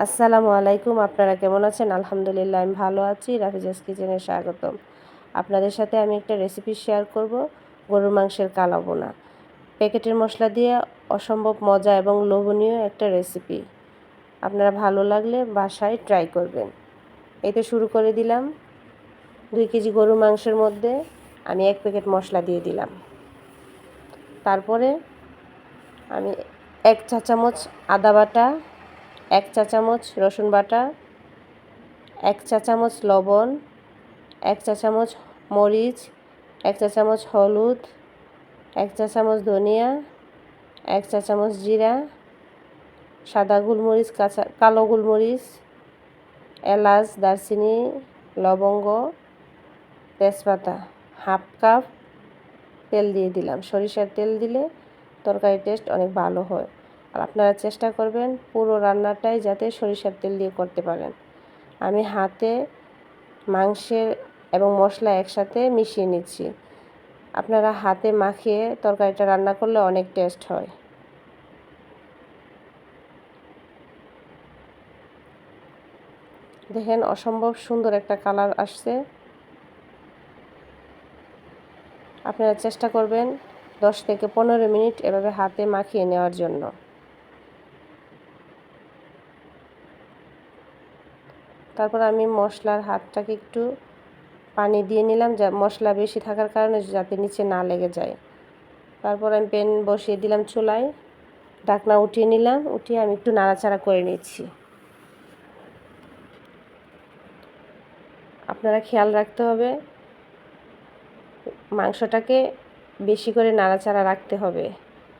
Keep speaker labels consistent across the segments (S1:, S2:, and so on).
S1: আসসালামু আলাইকুম। আপনারা কেমন আছেন? আলহামদুলিল্লাহ আমি ভালো আছি। রাফিজাস কিচেনে স্বাগতম। আপনাদের সাথে আমি একটা রেসিপি শেয়ার করব, গরুর মাংসের কালা ভুনা। প্যাকেটের মশলা দিয়ে অসম্ভব মজা এবং লোভনীয় একটা রেসিপি। আপনারা ভালো লাগলে বাসায় ট্রাই করবেন। এই তো শুরু করে দিলাম। 2 কেজি গরুর মাংসের মধ্যে আমি 1 প্যাকেট মশলা দিয়ে দিলাম। তারপরে আমি 1 চা চামচ আদা বাটা, 1 চা চামচ রসুন বাটা, 1 চা চামচ লবণ, 1 চা চামচ মরিচ, 1 চা চামচ হলুদ, 1 চা চামচ ধনিয়া, 1 চা চামচ জিরা, সাদা গোলমরিচ, কালো গোলমরিচ, এলাচ, দারচিনি, লবঙ্গ, তেজপাতা, হাফ কাপ তেল দিয়ে দিলাম। সরিষার তেল দিলে তরকারির টেস্ট অনেক ভালো হয়। আর আপনারা চেষ্টা করবেন পুরো রান্নাটাই যাতে সরিষার তেল দিয়ে করতে পারেন। আমি হাতে মাংসের এবং মশলা একসাথে মিশিয়ে নিচ্ছি। আপনারা হাতে মাখিয়ে তরকারিটা রান্না করলে অনেক টেস্ট হয়। দেখেন অসম্ভব সুন্দর একটা কালার আসছে। আপনারা চেষ্টা করবেন 10 থেকে 15 মিনিট এভাবে হাতে মাখিয়ে নেওয়ার জন্য। তারপর আমি মশলার হাতটাকে একটু পানি দিয়ে নিলাম, যা মশলা বেশি থাকার কারণে যাতে নিচে না লেগে যায়। তারপর আমি প্যান বসিয়ে দিলাম চুলায়, ঢাকনা উঠিয়ে নিলাম, উঠিয়ে আমি একটু নাড়াচাড়া করে নিচ্ছি। আপনারা খেয়াল রাখতে হবে মাংসটাকে বেশি করে নাড়াচাড়া রাখতে হবে,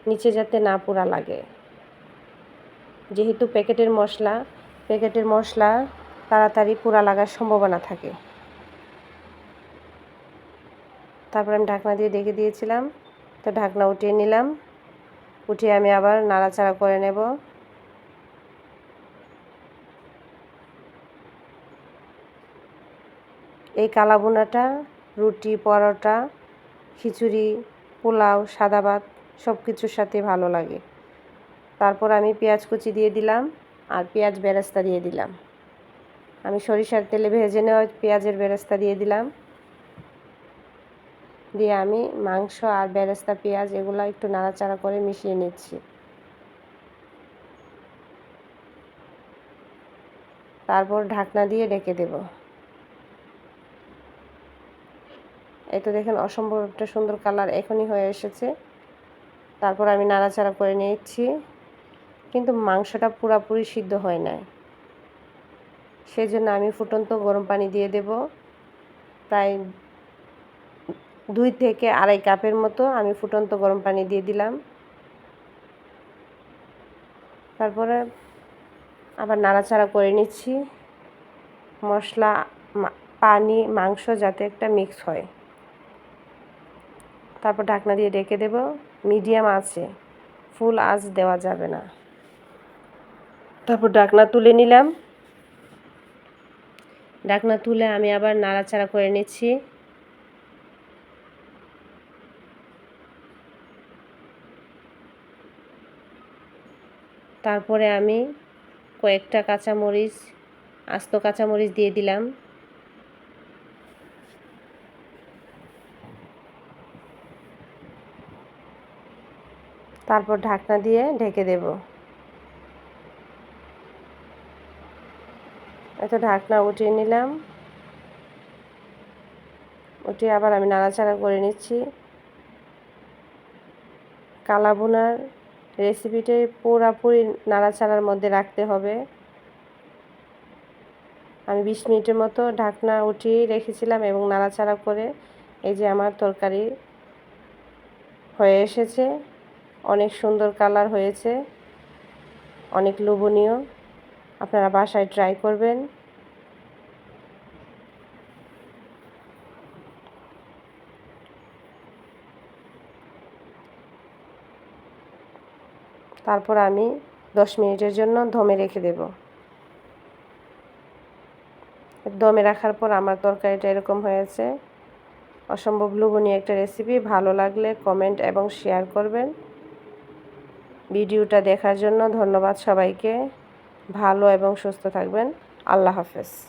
S1: নিচে যাতে না পোড়া লাগে। যেহেতু প্যাকেটের মশলা তাড়াতাড়ি পোড়া লাগার সম্ভাবনা থাকে। তারপর আমি ঢাকনা দিয়ে ঢেকে দিয়েছিলাম, তো ঢাকনা উঠিয়ে নিলাম, উঠিয়ে আমি আবার নাড়াচাড়া করে নেব। এই কালা ভুনাটা রুটি, পরোটা, খিচুড়ি, পোলাও, সাদা ভাত সব কিছুর সাথে ভালো লাগে। তারপর আমি পেঁয়াজ কুচি দিয়ে দিলাম আর পেঁয়াজ বেরেস্তা দিয়ে দিলাম। আমি সরিষার তেলে ভেজে নেওয়া পেঁয়াজের বেরেস্তা দিয়ে দিলাম। দিয়ে আমি মাংস আর বেরেস্তা, পেঁয়াজ এগুলো একটু নাড়াচাড়া করে মিশিয়ে নিচ্ছি। তারপর ঢাকনা দিয়ে ঢেকে দেব। এই তো দেখেন অসম্ভব একটা সুন্দর কালার এখনই হয়ে এসেছে। তারপর আমি নাড়াচাড়া করে নিচ্ছি, কিন্তু মাংসটা পুরোপুরি সিদ্ধ হয় নাই। সেজন্য আমি ফুটন্ত গরম পানি দিয়ে দেব। প্রায় 2 থেকে 2.5 কাপের মতো আমি ফুটন্ত গরম পানি দিয়ে দিলাম। তারপরে আবার নাড়াচাড়া করে নিচ্ছি। মশলা, পানি, মাংস যাতে একটা মিক্স হয়। তারপর ঢাকনা দিয়ে ঢেকে দেব মিডিয়াম আঁচে, ফুল আঁচ দেওয়া যাবে না। তারপর ঢাকনা তুলে নিলাম। ঢাকনা তুলে আমি আবার নাড়াচাড়া করে নিচ্ছি। তারপরে আমি কয়েকটা কাঁচামরিচ, আস্ত কাঁচামরিচ দিয়ে দিলাম। তারপর ঢাকনা দিয়ে ঢেকে দেব। এত ঢাকনা উঠিয়ে নিলাম, উঠিয়ে আবার আমি নাড়াচাড়া করে নিচ্ছি। কালা ভুনার রেসিপিটাই পুরোপুরি নাড়াচাড়ার মধ্যে রাখতে হবে। আমি 20 মিনিটের মতো ঢাকনা উঠিয়ে রেখেছিলাম এবং নাড়াচাড়া করে এই যে আমার তরকারি হয়ে এসেছে। অনেক সুন্দর কালার হয়েছে, অনেক লোভনীয়। আপনারা বাসায় ট্রাই করবেন। তারপর আমি 10 মিনিটের জন্য দমে রেখে দেব। দমে রাখার পর আমার তরকারিটা এরকম হয়েছে। অসম্ভব লোভনীয় একটা রেসিপি। ভালো লাগলে কমেন্ট এবং শেয়ার করবেন। ভিডিওটা দেখার জন্য ধন্যবাদ সবাইকে। ভালো এবং সুস্থ থাকবেন। আল্লাহ হাফেজ।